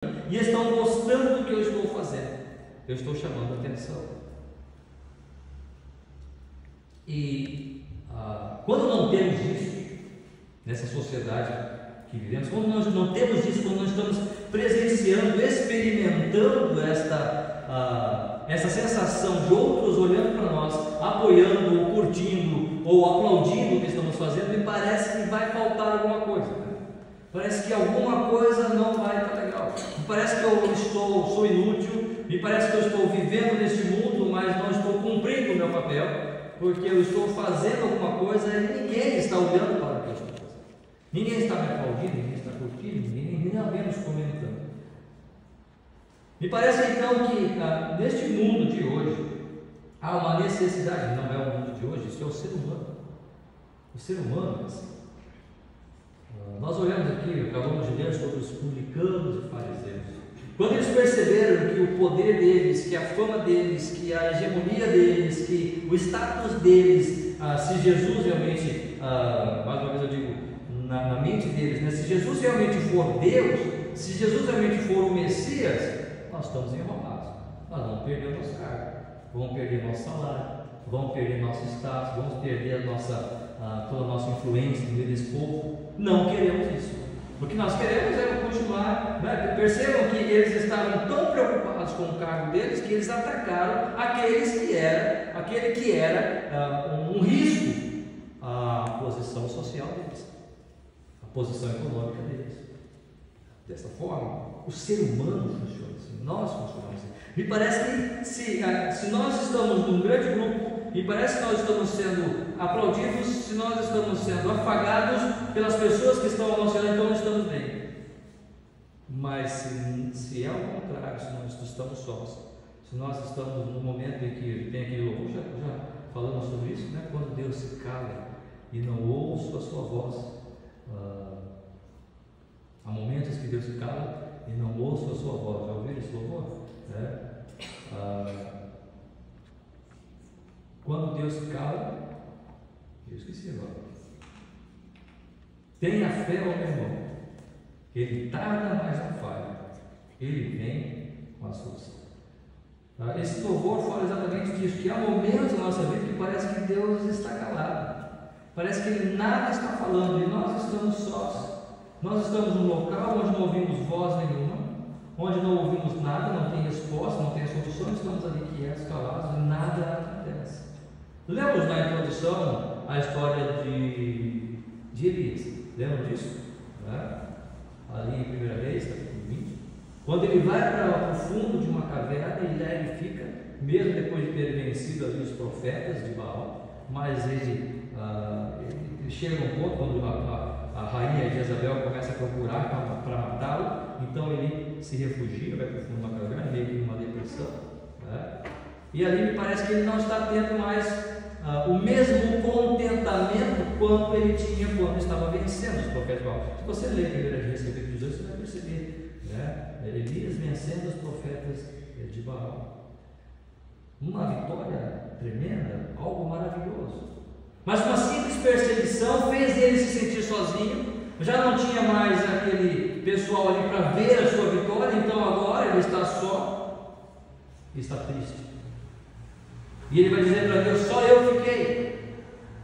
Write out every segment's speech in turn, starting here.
e estão gostando do que eu estou fazendo. Eu estou chamando a atenção. E quando não temos isso, nessa sociedade que vivemos, quando nós não temos isso, quando nós estamos presenciando, experimentando essa sensação de outros olhando para nós, apoiando, ou curtindo, ou aplaudindo o que estamos fazendo, me parece que vai faltar alguma coisa, né? Parece que alguma coisa não vai estar legal, me parece que eu sou inútil, me parece que eu estou vivendo neste mundo, mas não estou cumprindo o meu papel, porque eu estou fazendo alguma coisa e ninguém está olhando para o que eu estou fazendo, ninguém está me aplaudindo, ninguém está curtindo, ninguém ao menos comentando. Me parece então que neste mundo de hoje há uma necessidade, não é o mundo de hoje, isso é o ser humano. O ser humano é assim. Nós olhamos aqui, acabamos de ler sobre os publicanos e fariseus. Quando eles perceberam que o poder deles, que a fama deles, que a hegemonia deles, que o status deles, se Jesus realmente, mais uma vez eu digo, na mente deles, né? Se Jesus realmente for Deus, se Jesus realmente for o Messias, nós estamos enrolados. Nós vamos perder o nosso cargo, vamos perder nosso salário, vamos perder nosso status, vamos perder toda a nossa influência no meio desse povo. Não queremos isso. O que nós queremos é continuar, né? Percebam que eles estavam tão preocupados com o cargo deles que eles atacaram aquele que era um risco à posição social deles, à posição econômica deles. Dessa forma, o ser humano funciona assim, nós funcionamos assim. Me parece que se nós estamos num grande grupo, me parece que nós estamos sendo aplaudidos, se nós estamos sendo afagados pelas pessoas que estão ao nosso lado, então nós estamos bem. Mas se é o contrário, se nós estamos sós, se nós estamos no momento em que tem aquele louvor, já falamos sobre isso, né? Quando Deus se cala e não ouço a sua voz. Há momentos que Deus se cala e não ouço a sua voz. Já ouviram esse louvor? Quando Deus se cala, eu esqueci agora. Tenha fé ao meu irmão, ele tarda, mas não falha, ele vem com a solução. Esse louvor fala exatamente disso, que há momentos na nossa vida que parece que Deus está calado, parece que Ele nada está falando e nós estamos sós. Nós estamos num local onde não ouvimos voz nenhuma, onde não ouvimos nada, não tem resposta, não tem solução, estamos ali quietos, calados e nada acontece. Lemos na introdução a história de Elias, lembram disso? Ali em 1 Reis, capítulo 20, quando ele vai para o fundo de uma caverna e lá ele fica, mesmo depois de ter vencido ali os profetas de Baal, mas ele chega a um ponto quando a rainha Jezabel começa a procurar para matá-lo, então ele se refugia, vai para o fundo de uma caverna, meio que numa depressão, né? E ali me parece que ele não está tendo mais o mesmo contentamento quanto ele tinha quando estava vencendo os profetas de Baal. Se você ler 1 Reis capítulo 18, você vai perceber, né? Elias vencendo os profetas de Baal. Uma vitória tremenda, algo maravilhoso. Mas uma simples perseguição fez ele se sentir sozinho, já não tinha mais aquele pessoal ali para ver a sua vitória, então agora ele está só, está triste. E ele vai dizer para Deus: só eu fiquei.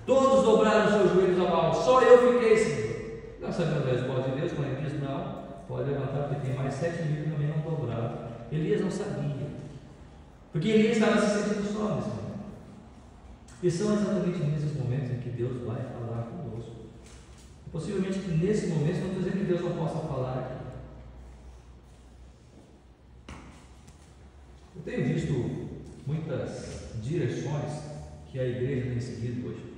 Todos dobraram seus joelhos a Baal, só eu fiquei, Senhor. Nós sabemos a resposta de Deus quando ele diz: não, pode levantar, porque tem mais 7 mil que também não dobraram. Elias não sabia, porque Elias estava se sentindo só nesse momento. E são exatamente nesses momentos em que Deus vai falar conosco. Possivelmente que nesse momento, não estou dizendo que Deus não possa falar aqui. Eu tenho visto muitas direções que a igreja tem seguido hoje.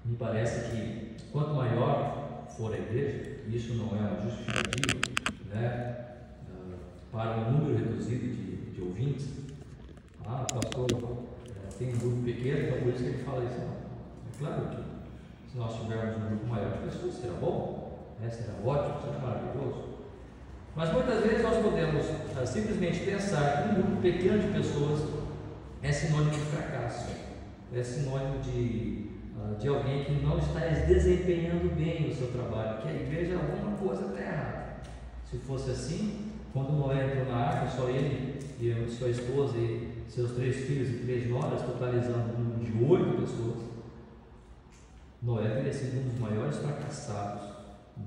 Me parece que quanto maior for a igreja, e isso não é uma justificativa, né, para um número reduzido de ouvintes. Pastor, tem um grupo pequeno, então por isso que ele fala isso. Não. É claro que se nós tivermos um grupo maior de pessoas, será bom, né? Será ótimo, será maravilhoso. Mas muitas vezes nós podemos simplesmente pensar que um grupo pequeno de pessoas é sinônimo de fracasso, é sinônimo de alguém que não está desempenhando bem o seu trabalho, que a igreja alguma coisa está errada. Se fosse assim, quando Noé entrou na arca, só ele e a sua esposa e seus 3 filhos e 3 noras, totalizando um número de 8 pessoas, Noé teria sido um dos maiores fracassados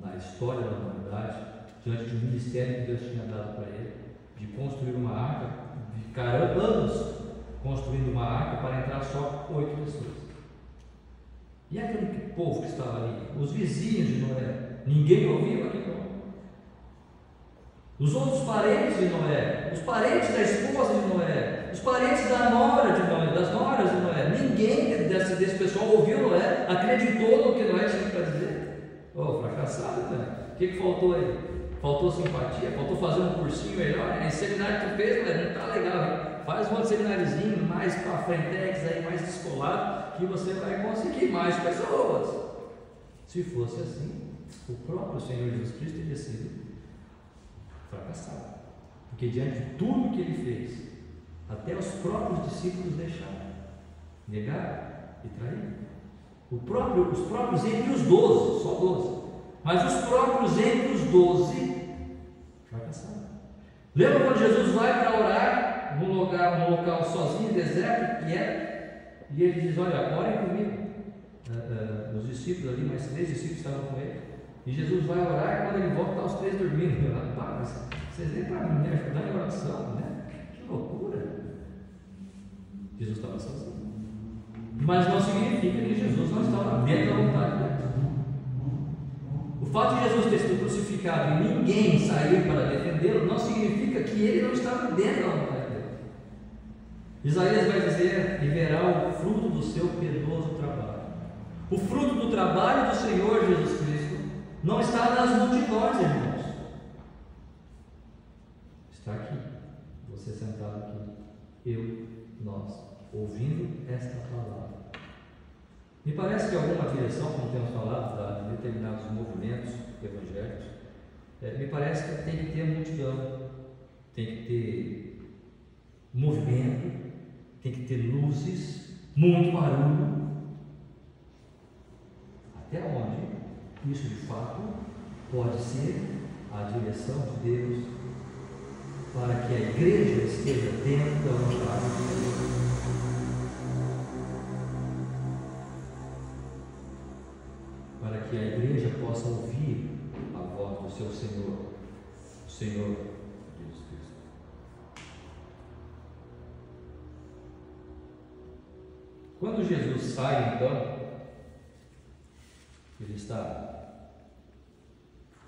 na história da humanidade, diante do ministério que Deus tinha dado para ele, de construir uma arca, ficar anos construindo uma arca para entrar só 8 pessoas. E aquele povo que estava ali, os vizinhos de Noé, ninguém ouviu aquele nome. Os outros parentes de Noé, os parentes da esposa de Noé, os parentes da nora de Noé, das noras de Noé, ninguém desse pessoal ouviu Noé, acreditou no que Noé tinha para dizer. Fracassado, né? O que faltou aí? Faltou simpatia, faltou fazer um cursinho melhor. Esse seminário que tu fez, não está legal, hein? Faz um outro semináriozinho mais para frente, aí, mais descolado, que você vai conseguir mais pessoas. Se fosse assim, o próprio Senhor Jesus Cristo teria sido fracassado, porque diante de tudo que ele fez, até os próprios discípulos deixaram, negaram e traíram. Os próprios entre os 12, só 12, mas os próprios entre os 12 fracassaram. Lembra quando Jesus vai para orar num local sozinho, deserto, e ele diz: olha, orem comigo. Os discípulos ali, mais 3 discípulos estavam com ele. E Jesus vai orar, e quando ele volta, está os 3 dormindo. Vocês nem para me ajudar em oração, né? Que loucura! Jesus estava sozinho. Mas não significa que Jesus não estava dentro da vontade de Deus. O fato de Jesus ter sido crucificado e ninguém sair para defendê-lo, não significa que ele não estava dentro da vontade de Deus. Isaías vai dizer: e verá o fruto do seu piedoso trabalho. O fruto do trabalho do Senhor Jesus Cristo não está nas multidões, irmãos. Está aqui, você sentado aqui, nós, ouvindo esta palavra. Me parece que alguma direção, como temos falado, de determinados movimentos evangélicos, me parece que tem que ter multidão, tem que ter movimento, tem que ter luzes, muito barulho. Até onde isso de fato pode ser a direção de Deus para que a igreja esteja dentro da vontade de Deus. Para que a igreja possa ouvir a voz do seu Senhor, o Senhor Jesus Cristo. Quando Jesus sai, então, ele está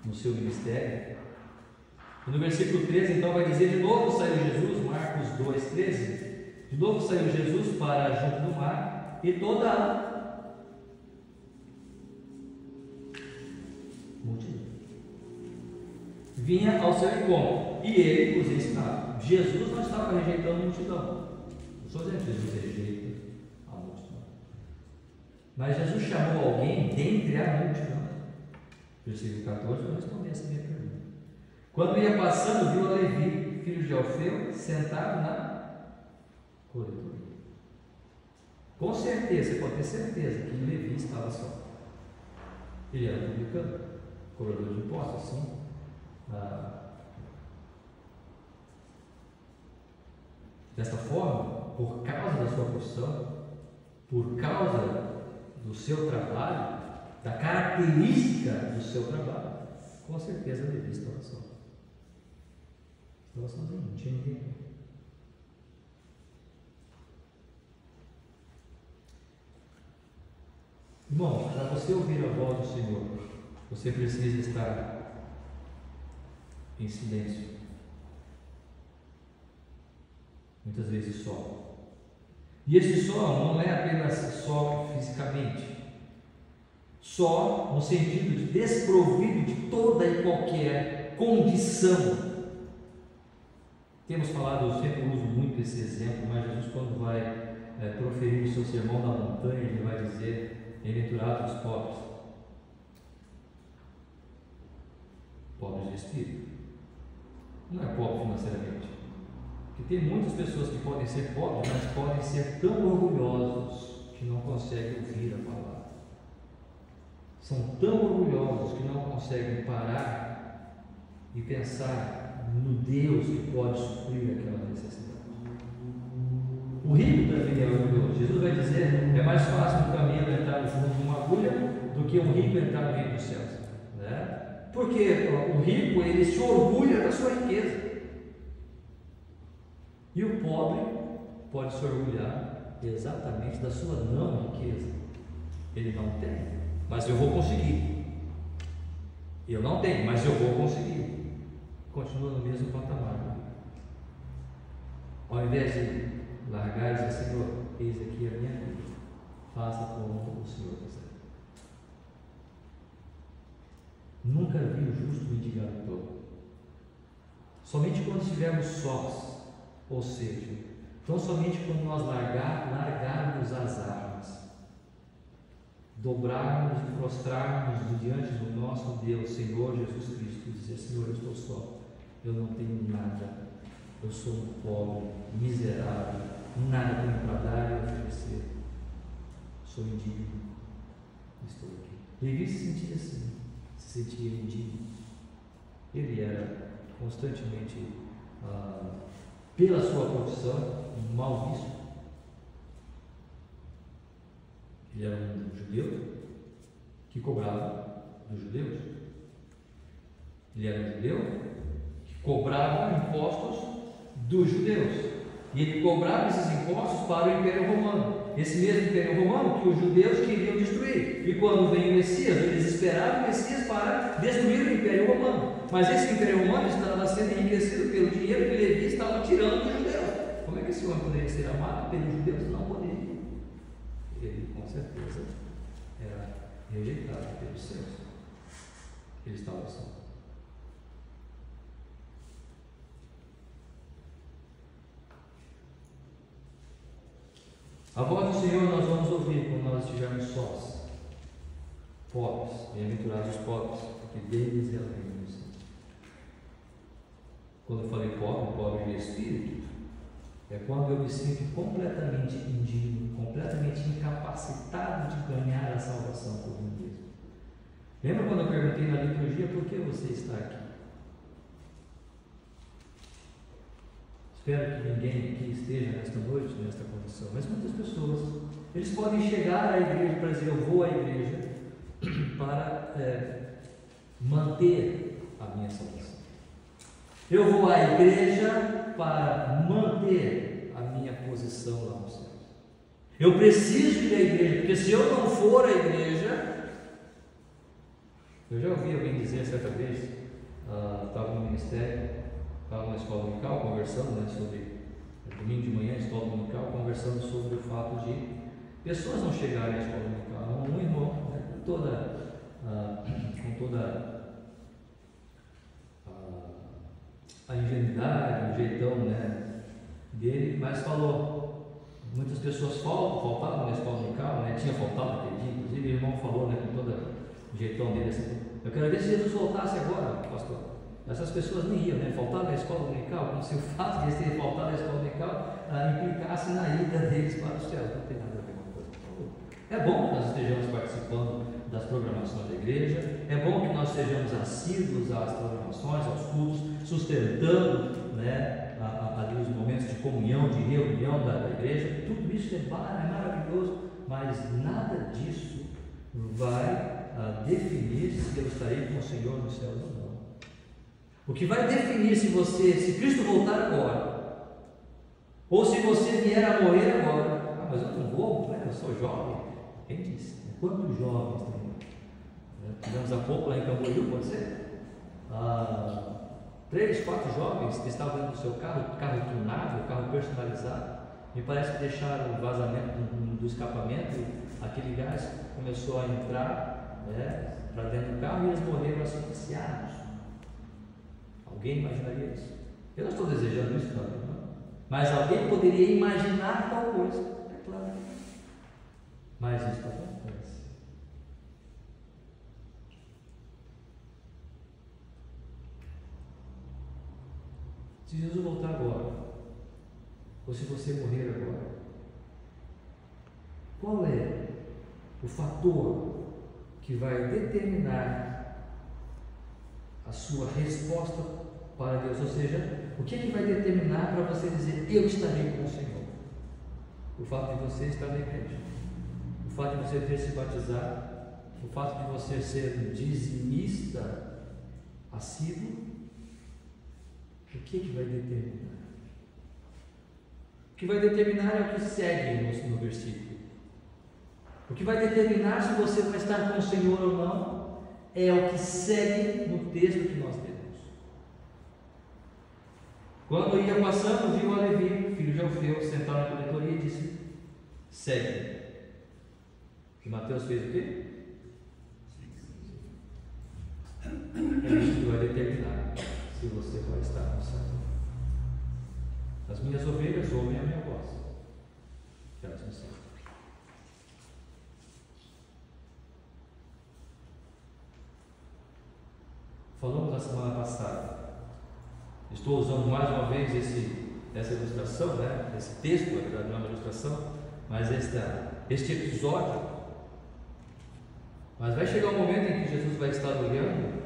no seu ministério. E no versículo 13, então, vai dizer: de novo saiu Jesus, Marcos 2,13. De novo saiu Jesus para junto do mar, e toda a multidão vinha ao seu encontro, e ele os ensinava. Jesus não estava rejeitando a multidão. Não estou dizendo que Jesus rejeita a multidão, mas Jesus chamou alguém dentre a multidão. Versículo 14 vai responder essa minha pergunta. Quando ia passando, viu a Levi, filho de Alfeu, sentado na coletoria. Com certeza, você pode ter certeza que Levi estava só. Ele era publicano, cobrador de impostos, assim. Desta forma, por causa da sua profissão, por causa do seu trabalho, da característica do seu trabalho, com certeza Levi estava só. Estava sozinho, não tinha ninguém. Irmão, para você ouvir a voz do Senhor, você precisa estar em silêncio. Muitas vezes só. E esse só não é apenas só fisicamente. Só no sentido de desprovido de toda e qualquer condição. Temos falado, eu sempre uso muito esse exemplo, mas Jesus, quando vai proferir o seu sermão na montanha, ele vai dizer: bem-aventurados os pobres, pobres de espírito. Não é pobre financeiramente, porque tem muitas pessoas que podem ser pobres, mas podem ser tão orgulhosos que não conseguem ouvir a palavra. São tão orgulhosos que não conseguem parar e pensar no Deus que pode suprir aquela necessidade. O rico também é orgulhoso. Jesus vai dizer: é mais fácil um camelo entrar no fundo de uma agulha do que um rico entrar no reino dos céus, né? Porque o rico, ele se orgulha da sua riqueza, e o pobre pode se orgulhar exatamente da sua não riqueza. Ele não tem, mas eu vou conseguir. Eu não tenho, mas eu vou conseguir. Continua no mesmo patamar. Ao invés de largar e dizer: Senhor, eis aqui a minha vida, faça como o Senhor quiser. Nunca vi o justo mendigar o pão. Somente quando estivermos sós, ou seja, tão somente quando nós largarmos as armas, dobrarmos e prostrarmos diante do nosso Deus, Senhor Jesus Cristo, e dizer: Senhor, eu estou só, eu não tenho nada, eu sou um pobre, miserável, nada tenho para dar e oferecer, sou indigno, estou aqui. Levi se sentia assim, se sentia indigno. Ele era constantemente, pela sua profissão, mal visto. Ele era um judeu que cobrava dos judeus. Ele era um judeu que cobrava impostos dos judeus. E ele cobrava esses impostos para o Império Romano. Esse mesmo Império Romano que os judeus queriam destruir. E quando veio o Messias, eles esperavam o Messias para destruir o Império Romano. Mas esse Império Romano estava sendo enriquecido pelo dinheiro que Levi estava tirando dos judeus. Como é que esse homem poderia ser amado pelos judeus? Não poderia. Ele, com certeza, era rejeitado pelos seus. Ele estava só. A voz do Senhor nós vamos ouvir quando nós estivermos sós, pobres, bem-aventurados os pobres, porque deles é o reino dos céus. Quando eu falei pobre de espírito, é quando eu me sinto completamente indigno, completamente incapacitado de ganhar a salvação por mim mesmo. Lembra quando eu perguntei na liturgia: por que você está aqui? Espero que ninguém aqui esteja nesta noite, nesta condição, mas muitas pessoas, eles podem chegar à igreja para dizer: eu vou à igreja para manter a minha salvação. Eu vou à igreja para manter a minha posição lá no céu. Eu preciso ir à igreja, porque se eu não for à igreja... Eu já ouvi alguém dizer certa vez, estava no ministério, estava na escola dominical conversando, sobre domingo de manhã, escola dominical, conversando sobre o fato de pessoas não chegarem à escola dominical. Um irmão, com toda a ingenuidade, o jeitão dele, mas falou: muitas pessoas faltavam na escola dominical, tinha faltado aquele dia. Inclusive o irmão falou, com todo o jeitão dele assim: eu quero ver se Jesus voltasse agora, pastor. Essas pessoas nem iam, faltavam na escola dominical, como se o fato de eles terem faltado na escola dominical implicasse na ida deles para o céu. Não tem nada a ver com uma coisa com a outra. É bom que nós estejamos participando das programações da igreja, é bom que nós sejamos assíduos às programações, aos cultos, sustentando ali os momentos de comunhão, de reunião da igreja. Tudo isso é maravilhoso, mas nada disso vai definir se eu estarei com o Senhor nos céus ou não. O que vai definir se Cristo voltar agora, ou se você vier a morrer agora: mas eu não vou, eu sou jovem. Quem disse? Quantos jovens tem? Tivemos há pouco lá em Camboriú, pode ser? 3, 4 jovens que estavam dentro do seu carro tunado, carro personalizado. Me parece que deixaram o vazamento do escapamento, aquele gás começou a entrar para dentro do carro e eles morreram asfixiados. Alguém imaginaria isso? Eu não estou desejando isso, não. Mas alguém poderia imaginar tal coisa. É claro. Mas isso acontece. Se Jesus voltar agora, ou se você morrer agora, qual é o fator que vai determinar a sua resposta para Deus. Ou seja, o que é que vai determinar para você dizer: eu estarei com o Senhor? O fato de você estar na igreja, o fato de você ter se batizado, o fato de você ser um dizimista assíduo. O que é que vai determinar? O que vai determinar é o que segue no versículo. O que vai determinar se você vai estar com o Senhor ou não é o que segue no texto que nós temos. Quando ia passando, viu a Levi, filho de Alfeu, sentado na coletoria e disse: segue. E Mateus fez o quê? É isso que vai determinar se você vai estar no céu. As minhas ovelhas ouvem a minha voz. Elas não sabem. Falamos na semana passada. Estou usando mais uma vez essa ilustração, né? Esse texto, na verdade, não é uma ilustração, mas este episódio. Mas vai chegar um momento em que Jesus vai estar olhando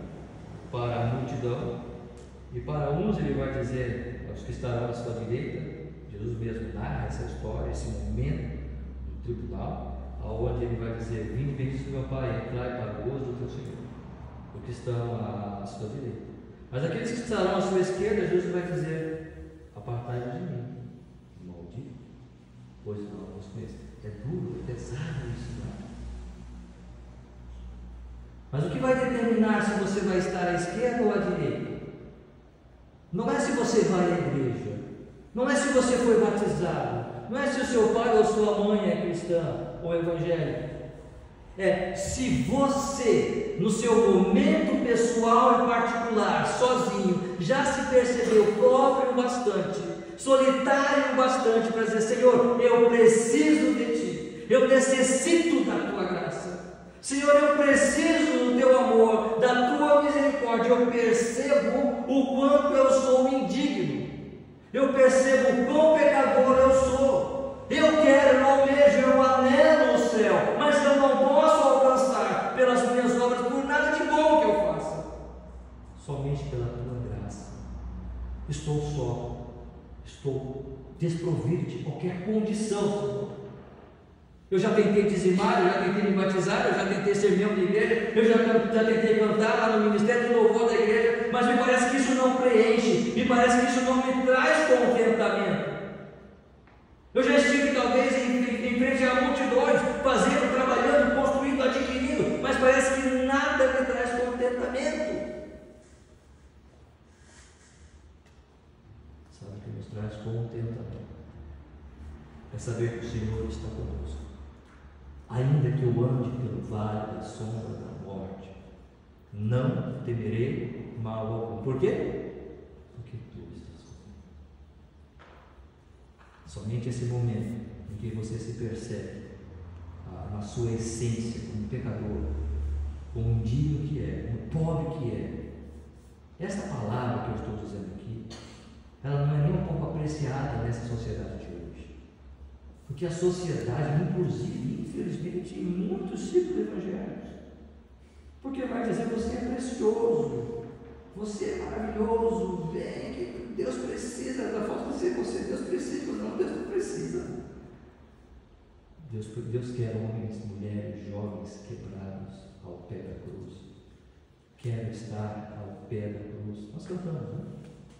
para a multidão, e para uns ele vai dizer, aos que estarão à sua direita, Jesus mesmo narra essa história, esse momento do tribunal, aonde ele vai dizer: vinde benditos do meu Pai, entrai para o gozo do teu Senhor, os que estão à sua direita. Mas aqueles que estarão à sua esquerda, Jesus vai dizer: apartai-vos de mim, maldito, pois não vos conheço. É duro, é pesado isso, não é? Mas o que vai determinar se você vai estar à esquerda ou à direita não é se você vai à igreja, não é se você foi batizado, não é se o seu pai ou sua mãe é cristã ou evangélico. É se você, no seu momento pessoal e particular, sozinho, já se percebeu próprio bastante, solitário bastante para dizer: Senhor, eu preciso de Ti, eu necessito da Tua graça. Senhor, eu preciso do Teu amor, da Tua misericórdia. Eu percebo o quanto eu sou indigno, eu percebo o quão pecador eu sou. Eu quero, eu almejo, eu anelo o céu, mas eu não posso alcançar pelas minhas obras, por nada de bom que eu faça, somente pela Tua graça. Estou só, estou desprovido de qualquer condição, Senhor. Eu já tentei dizimar, eu já tentei me batizar, eu já tentei ser membro da igreja, eu já tentei cantar lá no ministério de louvor da igreja, mas me parece que isso não preenche, me parece que isso não me traz contentamento. Eu já estive talvez em frente a multidões, fazendo, trabalhando, construindo, adquirindo, mas parece que nada me traz contentamento. Sabe o que nos traz contentamento? É saber que o Senhor está conosco. Ainda que eu ande pelo vale da sombra da morte, não temerei mal algum. Por quê? Porque Tu estás comigo. Somente esse momento em que você se percebe na sua essência como pecador, como indigno que é, como pobre que é. Essa palavra que eu estou dizendo aqui, ela não é nem um pouco apreciada nessa sociedade de hoje. Porque a sociedade, inclusive, infelizmente, em muitos círculos evangélicos, porque vai dizer: você é precioso, você é maravilhoso, vem, que Deus precisa da falta de você, Deus precisa, não, Deus não precisa. Deus quer homens, mulheres, jovens quebrados ao pé da cruz. Quero estar ao pé da cruz. Nós cantamos, né?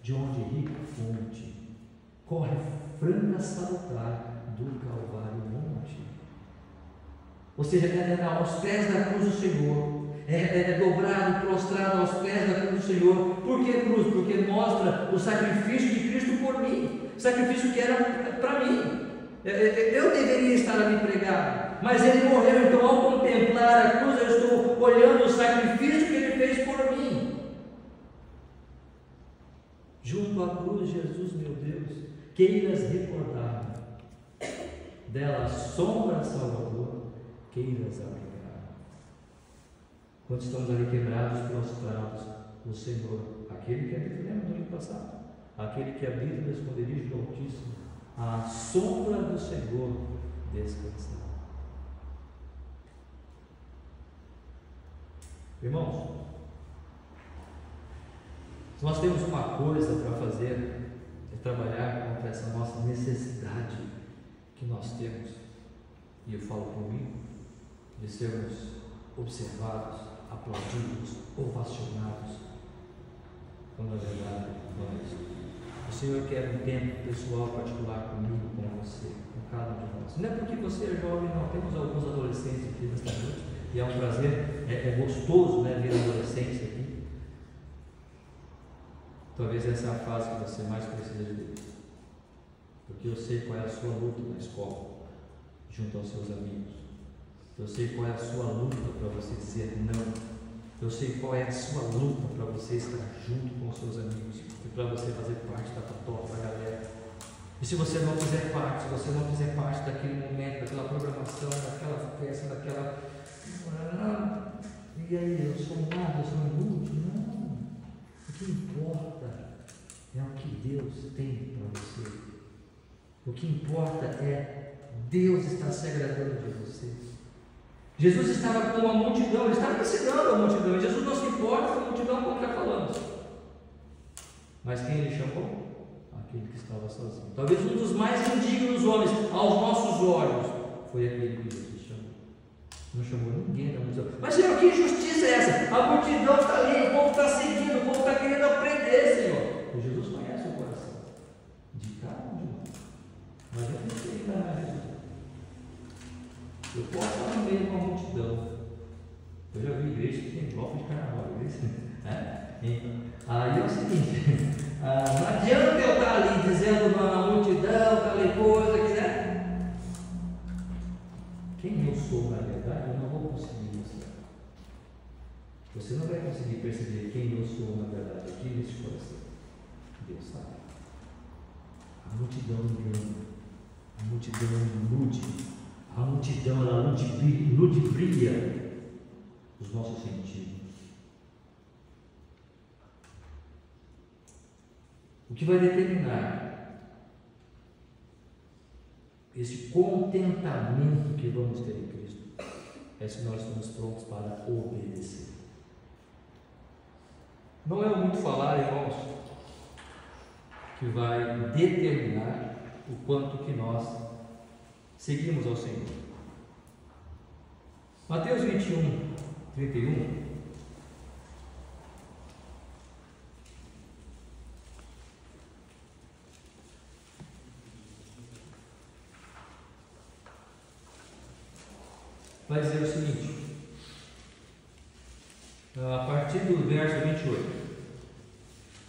De onde rica fonte corre franca salutar do Calvário monte. Ou seja, é aos pés da cruz do Senhor, é dobrado, prostrado aos pés da cruz do Senhor. Por que cruz? Porque mostra o sacrifício de Cristo por mim, sacrifício que era para mim. Eu deveria estar ali pregado, mas Ele morreu. Então, ao contemplar a cruz, eu estou olhando o sacrifício que Ele fez por mim. Junto à cruz, Jesus, meu Deus, queiras recordar dela a sombra salvador, queiras abrigar. Quando estamos ali quebrados, prostrados, o Senhor, aquele que habita, lembra do ano passado, aquele que habita no esconderijo do Altíssimo, à sombra do Senhor descansar. Irmãos, Se nós temos uma coisa para fazer, é trabalhar contra essa nossa necessidade que nós temos, e eu falo por mim, de sermos observados, aplaudidos, ovacionados, quando na verdade não é isso. O Senhor quer um tempo pessoal, particular comigo, com você, com cada um de nós. Não é porque você é jovem, não. Temos alguns adolescentes aqui nesta noite, e é um prazer, é gostoso, né, ver a adolescência aqui. Talvez essa é a fase que você mais precisa de Deus, porque eu sei qual é a sua luta na escola, junto aos seus amigos. Eu sei qual é a sua luta para você dizer não. Eu sei qual é a sua luta para você estar junto com os seus amigos e para você fazer parte da patota, da galera. E se você não fizer parte, se você não fizer parte daquele momento, daquela programação, daquela festa, daquela... E aí, eu sou nada, eu sou inútil? Não. O que importa é o que Deus tem para você. O que importa é Deus estar se agradando de você. Jesus estava com uma multidão, ele estava ensinando a multidão, e Jesus não se importa com a multidão, como já falamos. Mas quem ele chamou? Aquele que estava sozinho. Talvez um dos mais indignos homens aos nossos olhos foi aquele que Jesus chamou. Não chamou ninguém da multidão. Mas Senhor, que injustiça é essa? A multidão está ali, o povo está seguindo, o povo está querendo aprender, Senhor. E Jesus conhece o coração de cada um de nós. Mas eu não sei enganar Jesus. Eu posso estar no meio de uma multidão. Eu já vi igreja que tem bloco de carnaval, aí é o seguinte, não adianta eu estar ali dizendo na multidão, tal coisa, quiser. Quem eu sou na verdade, eu não vou conseguir mostrar. Você não vai conseguir perceber quem eu sou na verdade aqui nesse coração. Deus sabe. A multidão engana, a multidão ilude, a multidão ela ludibria os nossos sentidos. O que vai determinar esse contentamento que vamos ter em Cristo é se nós estamos prontos para obedecer. Não é muito falar, irmãos, que vai determinar o quanto que nós seguimos ao Senhor. Mateus 21, 31. Vai dizer o seguinte, a partir do verso 28,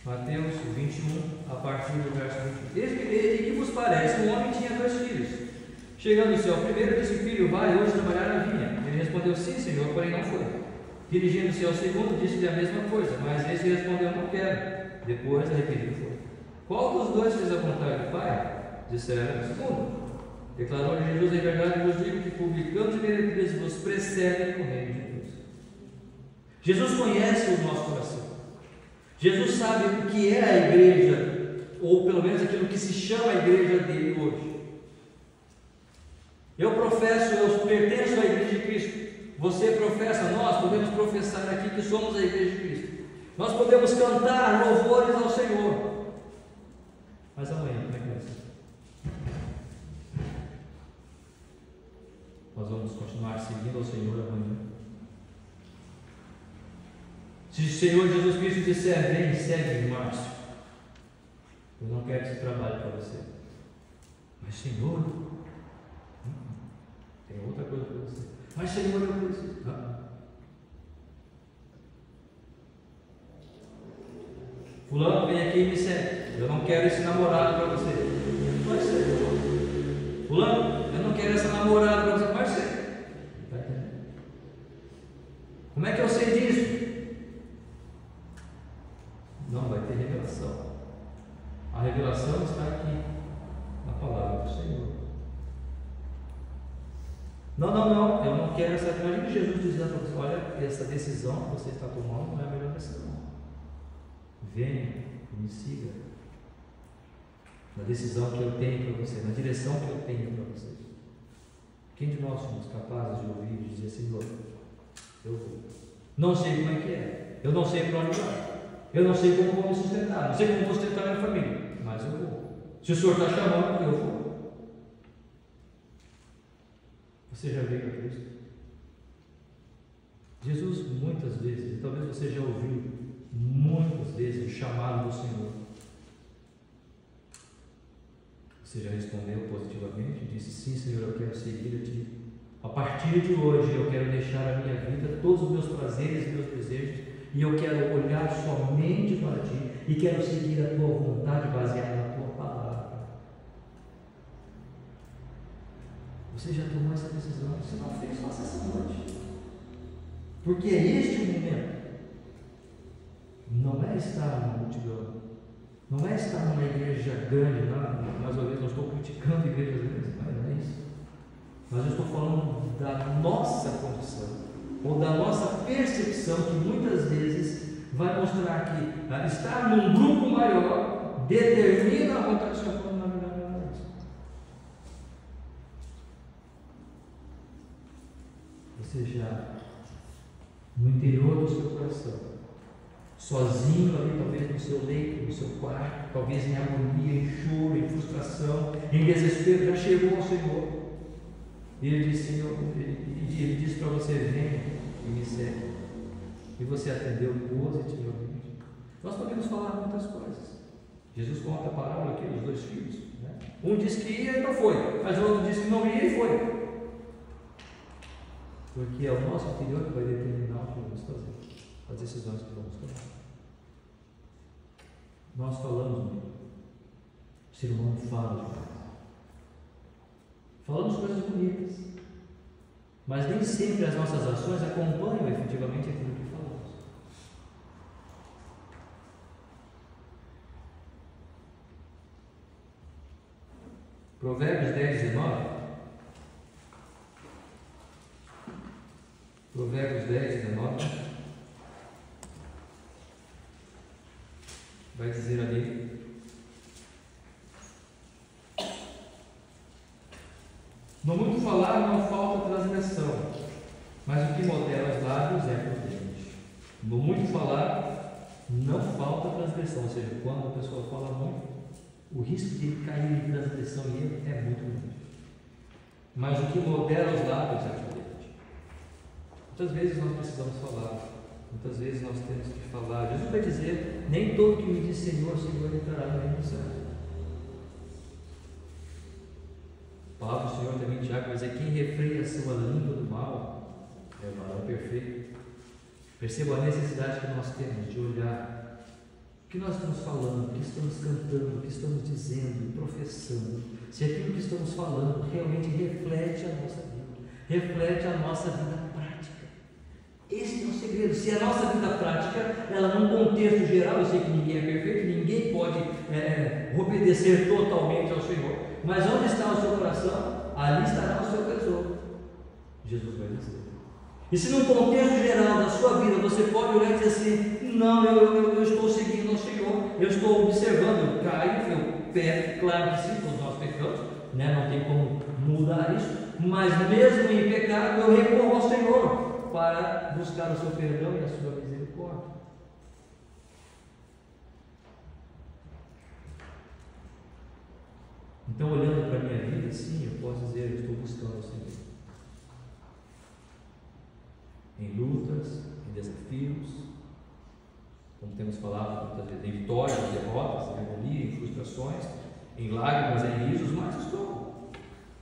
Mateus 21, a partir do verso 28. E que vos parece? Um homem tinha 2 filhos. Chegando-se ao primeiro, disse: filho, vai hoje trabalhar na vinha. Ele respondeu: sim, Senhor, porém não foi. Dirigindo-se ao segundo, disse-lhe a mesma coisa, mas esse respondeu: não quero. Depois, arrependido foi. Qual dos 2 fez a vontade do Pai? Disseram: o segundo. Declarou-lhe Jesus: em verdade vos digo que publicanos e meretrizes vos precedem no reino de Deus. Jesus conhece o nosso coração. Jesus sabe o que é a igreja, ou pelo menos aquilo que se chama a igreja dele hoje. Eu professo, eu pertenço à igreja de Cristo. Você professa, nós podemos professar aqui que somos a igreja de Cristo. Nós podemos cantar louvores ao Senhor. Mas amanhã, como é que vai ser? Nós vamos continuar seguindo ao Senhor amanhã. Se o Senhor Jesus Cristo disser: vem, segue-me, Márcio, eu não quero que esse trabalhe para você. Mas Senhor, tem outra coisa para você. Mas Senhor, eu preciso. Fulano, vem aqui e me segue. Eu não quero esse namorado para você. Mas Senhor. Fulano, eu não quero essa namorada para você. Mas Senhor. Está entendendo? Como é que eu sei disso? Não vai ter revelação. A revelação está aqui, na palavra do Senhor. Não, eu não quero essa. Imagina Jesus dizendo para você: olha, essa decisão que você está tomando não é a melhor decisão. Venha e me siga na decisão que eu tenho para você, na direção que eu tenho para você. Quem de nós somos capazes de ouvir e dizer: Senhor, eu vou. Não sei como é que é, eu não sei para onde vai, Eu não sei como vou me sustentar, não sei como vou sustentar a minha família, mas eu vou. Se o Senhor está chamando, eu vou. Você já veio a Cristo? Jesus muitas vezes, e talvez você já ouviu muitas vezes o chamado do Senhor. Você já respondeu positivamente, disse: sim, Senhor, eu quero seguir a Ti. A partir de hoje eu quero deixar a minha vida, todos os meus prazeres e meus desejos, e eu quero olhar somente para Ti e quero seguir a Tua vontade baseada na Tua palavra. Você já tomou essa decisão? Se não fez, faça essa noite. Porque é este o momento. Não é estar numa multidão, não é estar numa igreja grande, não. Mais uma vez, não estou criticando igrejas grandes, não é isso. Mas eu estou falando da nossa condição, ou da nossa percepção, que muitas vezes vai mostrar que estar num grupo maior determina a vontade de estar falando na verdade. Você já, no interior do seu coração, sozinho ali, talvez no seu leito, no seu quarto, talvez em agonia, em choro, em frustração, em desespero, já chegou ao Senhor. E Ele disse: Senhor, Ele disse para você: venha e me segue. E você atendeu positivamente. Nós podemos falar muitas coisas. Jesus conta a parábola aqui dos 2 filhos, né? Um disse que ia e não foi, mas o outro disse que não ia e foi. Porque é o nosso interior que vai determinar o que vamos fazer, as decisões que vamos tomar. Nós falamos muito. O ser humano fala demais. Falamos coisas bonitas, mas nem sempre as nossas ações acompanham efetivamente aquilo que falamos. Provérbios 10, 19. Provérbios 10, 19. Vai dizer ali: no muito falar não falta transgressão, mas o que modera os lábios é prudente. No muito falar não falta transgressão, ou seja, quando a pessoa fala muito, o risco de cair em transgressão e erro é muito grande. Mas o que modera os lábios é prudente. Muitas vezes nós precisamos falar, muitas vezes nós temos que falar. Jesus vai dizer: nem todo que me diz Senhor, Senhor entrará no reino dos céus. A palavra do Senhor também, Tiago, vai dizer: quem refreia a sua língua do mal é o varão perfeito. Perceba a necessidade que nós temos de olhar o que nós estamos falando, o que estamos cantando, o que estamos dizendo, professando, se aquilo que estamos falando realmente reflete a nossa vida, reflete a nossa vida prática. Esse é o segredo. Se a nossa vida prática, ela num contexto geral, eu sei que ninguém é perfeito, ninguém pode obedecer totalmente ao Senhor, mas onde está o seu coração, ali estará o seu tesouro. Jesus vai dizer. E se no contexto geral da sua vida você pode olhar e dizer assim: não, eu estou seguindo ao Senhor, eu estou observando, eu caio, eu peco, claro que sim, todos nós pecamos, né? Não tem como mudar isso, mas mesmo em pecado eu recorro ao Senhor para buscar o seu perdão e a sua misericórdia. Então, olhando para a minha vida, sim, eu posso dizer: eu estou buscando o Senhor. Em lutas, em desafios, como temos falado muitas vezes, em vitórias, em derrotas, em agonia, em frustrações, em lágrimas, em risos, mas estou.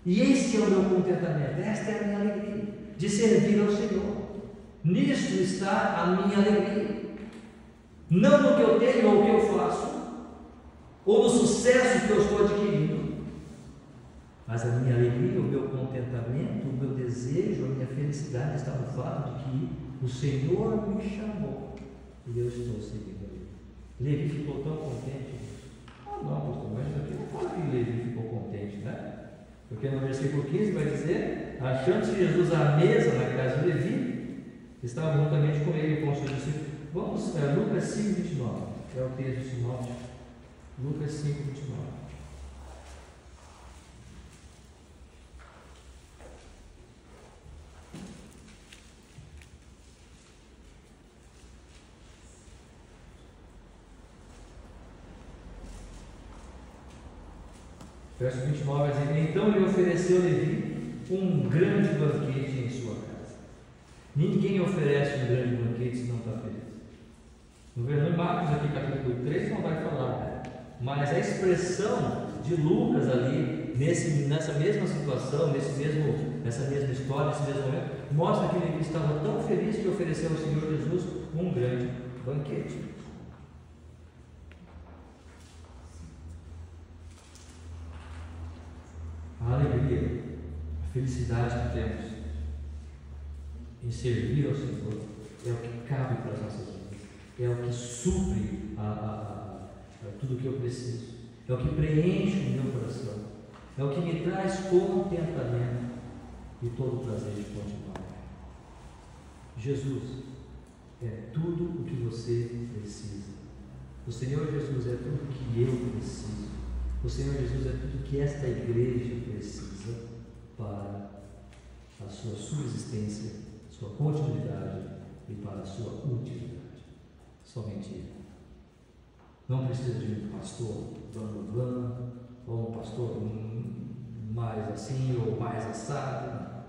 E esse é o meu contentamento, esta é a minha alegria, de servir ao Senhor. Nisso está a minha alegria. Não no que eu tenho ou o que eu faço, ou no sucesso que eu estou adquirindo, mas a minha alegria, o meu contentamento, o meu desejo, a minha felicidade está no fato de que o Senhor me chamou e eu estou seguindo Ele. Levi ficou tão contente. Não, pastor, mas aqui não fala que Levi ficou contente, né? Porque no versículo 15 vai dizer: achando-se Jesus à mesa na casa de Levi, estava juntamente com ele e com os seus discípulos. Vamos, Lucas 5, 29, é o texto sinótico. Lucas 5, 29. Verso 29 vai dizer: então lhe ofereceu Levi um grande banquete em sua casa. Ninguém oferece um grande banquete se não está feliz. No Marcos, aqui capítulo 3, não vai falar, né? Mas a expressão de Lucas ali, nessa mesma situação, nessa mesma história, nesse mesmo momento, mostra que Levi estava tão feliz que ofereceu ao Senhor Jesus um grande banquete. A alegria, a felicidade que temos em servir ao Senhor é o que cabe para as nossas vidas, é o que supre tudo o que eu preciso, é o que preenche o meu coração, é o que me traz contentamento e todo o prazer de continuar. Jesus é tudo o que você precisa. O Senhor Jesus é tudo o que eu preciso. O Senhor Jesus é tudo que esta igreja precisa para a sua subsistência, sua continuidade e para a sua utilidade. Somente Ele. Não precisa de um pastor blá, ou um pastor mais assim ou mais assado.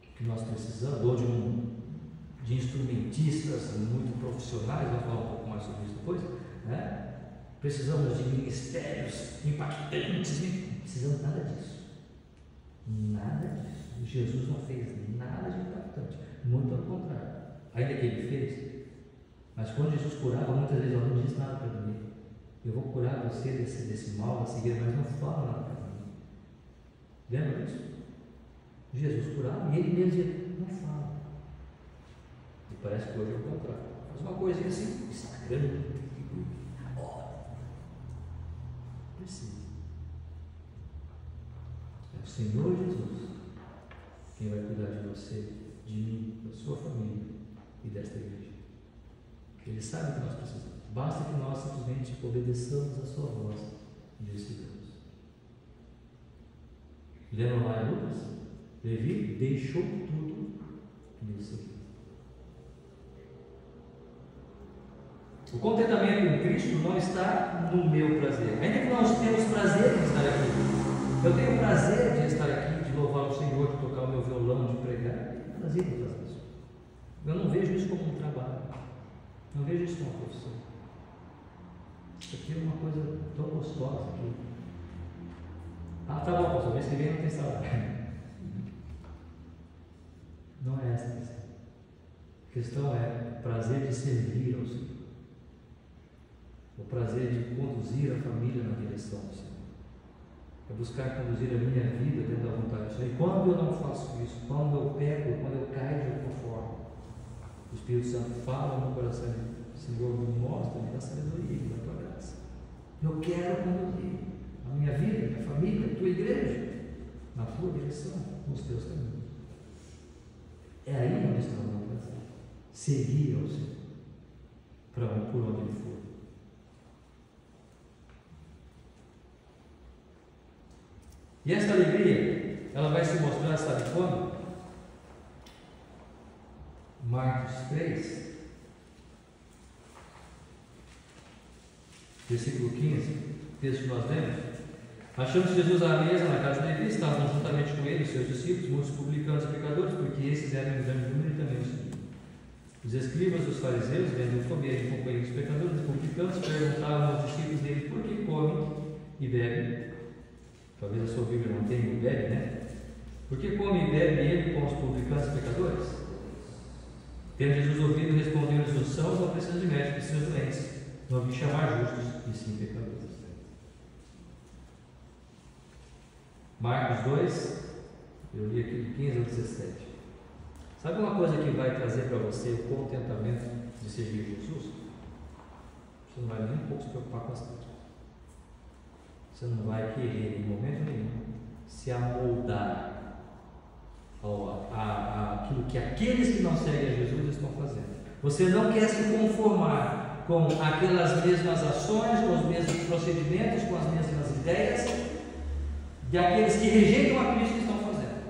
O que nós precisamos, ou de instrumentistas muito profissionais, vamos falar um pouco mais sobre isso depois, né? Precisamos de ministérios impactantes, não precisamos nada disso. Nada disso. Jesus não fez nada de impactante, muito ao contrário. Ainda que Ele fez, mas quando Jesus curava, muitas vezes eu não disse nada para mim. Eu vou curar você desse mal, da cegueira, mas não fala nada para mim. Lembra disso? Jesus curava e Ele mesmo dizia: não fala. E parece que hoje é o contrário. Faz uma coisinha assim, Instagram, precisa. É o Senhor Jesus quem vai cuidar de você, de mim, da sua família e desta igreja. Ele sabe o que nós precisamos. Basta que nós simplesmente obedeçamos a sua voz e decidamos. Lembram lá em Lucas? Levi deixou tudo e o seguiu. O contentamento em Cristo não está no meu prazer. Ainda que nós temos prazer em estar aqui. Eu tenho prazer de estar aqui, de louvar o Senhor, de tocar o meu violão, de pregar. Eu tenho prazer de fazer isso. Eu não vejo isso como um trabalho. Não vejo isso como uma profissão. Isso aqui é uma coisa tão gostosa aqui. Ah, tá bom, pastor, mês que vem não tem salário. Não é essa a questão. A questão é o prazer de servir ao Senhor. O prazer de conduzir a família na direção do Senhor. É buscar conduzir a minha vida dentro da vontade do Senhor. E quando eu não faço isso, quando eu peco, quando eu caio de alguma forma, o Espírito Santo fala no meu coração: Senhor, me mostra, me dá sabedoria, me dá tua graça. Eu quero conduzir a minha vida, a minha família, a tua igreja, na tua direção, nos teus caminhos. É aí onde está o meu prazer. Seguir ao Senhor, por onde Ele for. E esta alegria, ela vai se mostrar, sabe quando? Marcos 3, versículo 15, texto que nós lemos. Achando Jesus à mesa na casa de Levi, estavam juntamente com ele os seus discípulos, muitos publicanos e pecadores, porque esses eram em grande número e também o seguiam. Os escribas e os fariseus, vendo comer em companhia dos pecadores e publicanos, perguntavam aos discípulos dele: por que come e bebe? Talvez a sua Bíblia não tenha e bebe, né? Por que come e bebe ele com os publicanos e pecadores? Tendo Jesus ouvido, respondeu-lhes: os sãos não precisam de médicos, precisam de doentes. Não vim chamar justos, e sim pecadores. Marcos 2, eu li aqui de 15 ao 17. Sabe uma coisa que vai trazer para você o contentamento de servir Jesus? Você não vai nem um pouco se preocupar com as coisas. Você não vai querer, em momento nenhum, se amoldar àquilo que aqueles que não seguem a Jesus estão fazendo. Você não quer se conformar com aquelas mesmas ações, com os mesmos procedimentos, com as mesmas ideias de aqueles que rejeitam a Cristo que estão fazendo.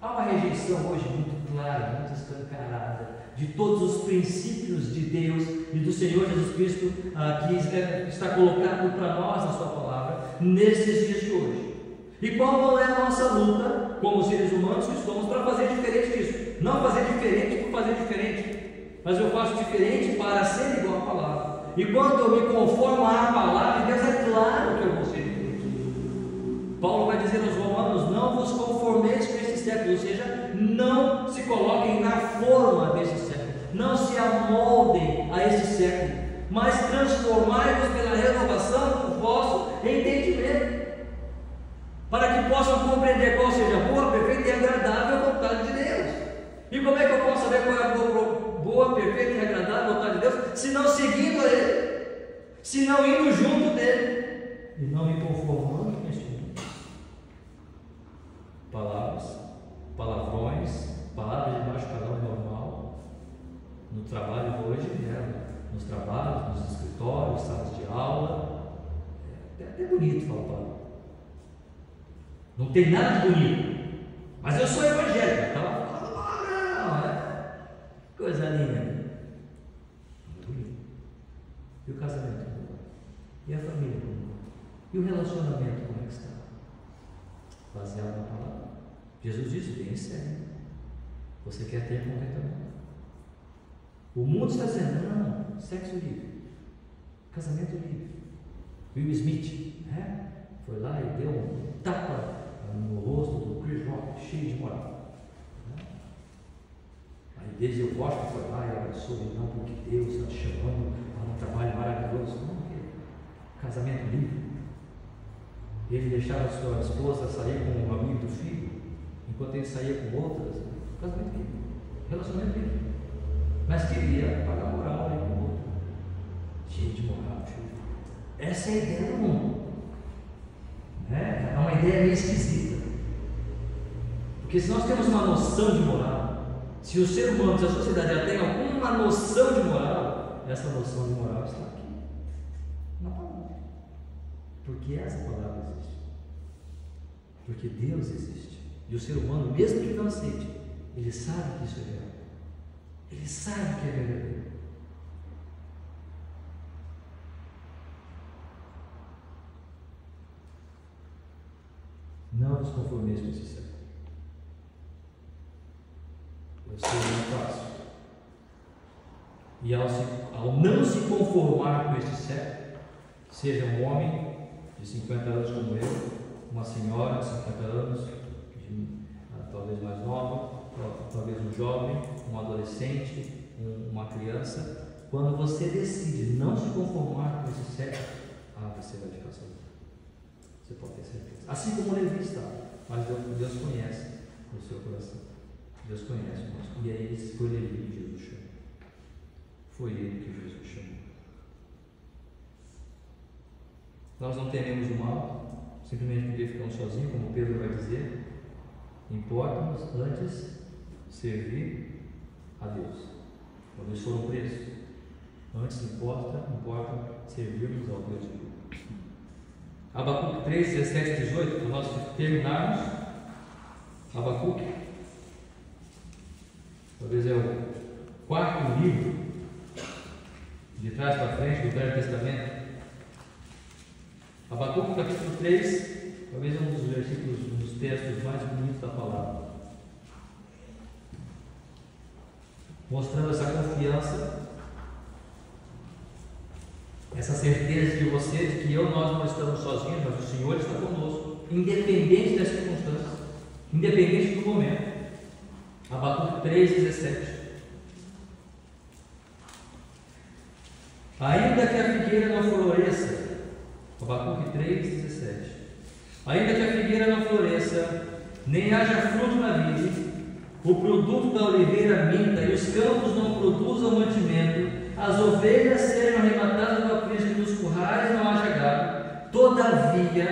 Há uma rejeição hoje muito clara, muito escancarada, de todos os princípios de Deus e do Senhor Jesus Cristo que está colocado para nós na sua palavra, nesses dias de hoje. E qual não é a nossa luta, como seres humanos que somos, para fazer diferente disso? Não fazer diferente por fazer diferente, mas eu faço diferente para ser igual à palavra. E quando eu me conformo à palavra de Deus, é claro que eu vou ser diferente. Paulo vai dizer aos romanos: não vos conformeis com esse século, ou seja, não se coloquem na forma desse século, não se amoldem a esse século, mas transformai-vos pela renovação do vosso entendimento, para que possam compreender qual seja a boa, perfeita e agradável vontade de Deus. E como é que eu posso saber qual é a boa, perfeita e agradável vontade de Deus? Se não seguindo a Ele, se não indo junto dele, e não me conformando com este mundo. Palavras, palavrões, palavras de baixo calão normal, no trabalho hoje, nos trabalhos, nos escritórios, salas de aula, é até bonito falar palavra. Não tem nada de bonito, mas eu sou evangélico, então coisa linda. Muito bonito. E o casamento? E a família? E o relacionamento? Como é que está? Baseado na palavra. Jesus disse: bem sério. Você quer ter contentamento? O mundo está dizendo: não, sexo livre, casamento livre. Will Smith foi lá e deu um tapa no rosto do Chris Rock, cheio de moral. A igreja eu gosto, foi lá e abraçou ele, não, porque Deus está te chamando para um trabalho maravilhoso. Não, porque casamento livre. Ele deixava a sua esposa sair com um amigo do filho, enquanto ele saía com outras. Casamento livre, relacionamento livre. Mas queria pagar moral aí com o outro, cheio de moral, cheio de... Essa é a ideia do mundo. É uma ideia meio esquisita, porque se nós temos uma noção de moral, se o ser humano, se a sociedade já tem alguma noção de moral, essa noção de moral está aqui na palavra, porque essa palavra existe, porque Deus existe, e o ser humano, mesmo que não aceite, ele sabe que isso é real, ele sabe que é verdadeiro. Não vos conformeis com esse século. Eu sei muito fácil. E ao não se conformar com este século, seja um homem de 50 anos como eu, uma senhora de 50 anos, talvez mais nova, talvez um jovem, um adolescente, uma criança, quando você decide não se conformar com esse século, você vai ficar sozinho. Você pode ter certeza. Assim como Levi está, mas Deus conhece o seu coração. Deus conhece o nosso. E aí foi Levi que Jesus chamou. Foi ele que Jesus chamou. Nós não tememos o mal, simplesmente porque ficamos sozinhos, como Pedro vai dizer. Importa-nos antes servir a Deus. Quando eles foram presos, antes importa servirmos ao Deus vivo. Abacuque 3, 17 e 18, para nós terminarmos. Abacuque, talvez é o quarto livro, de trás para frente, do Velho Testamento. Abacuque capítulo 3, talvez um dos versículos, um dos textos mais bonitos da palavra, mostrando essa confiança, essa certeza de você, de que nós não estamos sozinhos, mas o Senhor está conosco, independente das circunstâncias, independente do momento. Abacuque 3, 17. Ainda que a figueira não floresça, Abacuque 3, 17. Ainda que a figueira não floresça, nem haja fruto na vide, o produto da oliveira minta e os campos não produzam mantimento, as ovelhas sejam arrebatadas do aprisco dos currais, não haja gado, todavia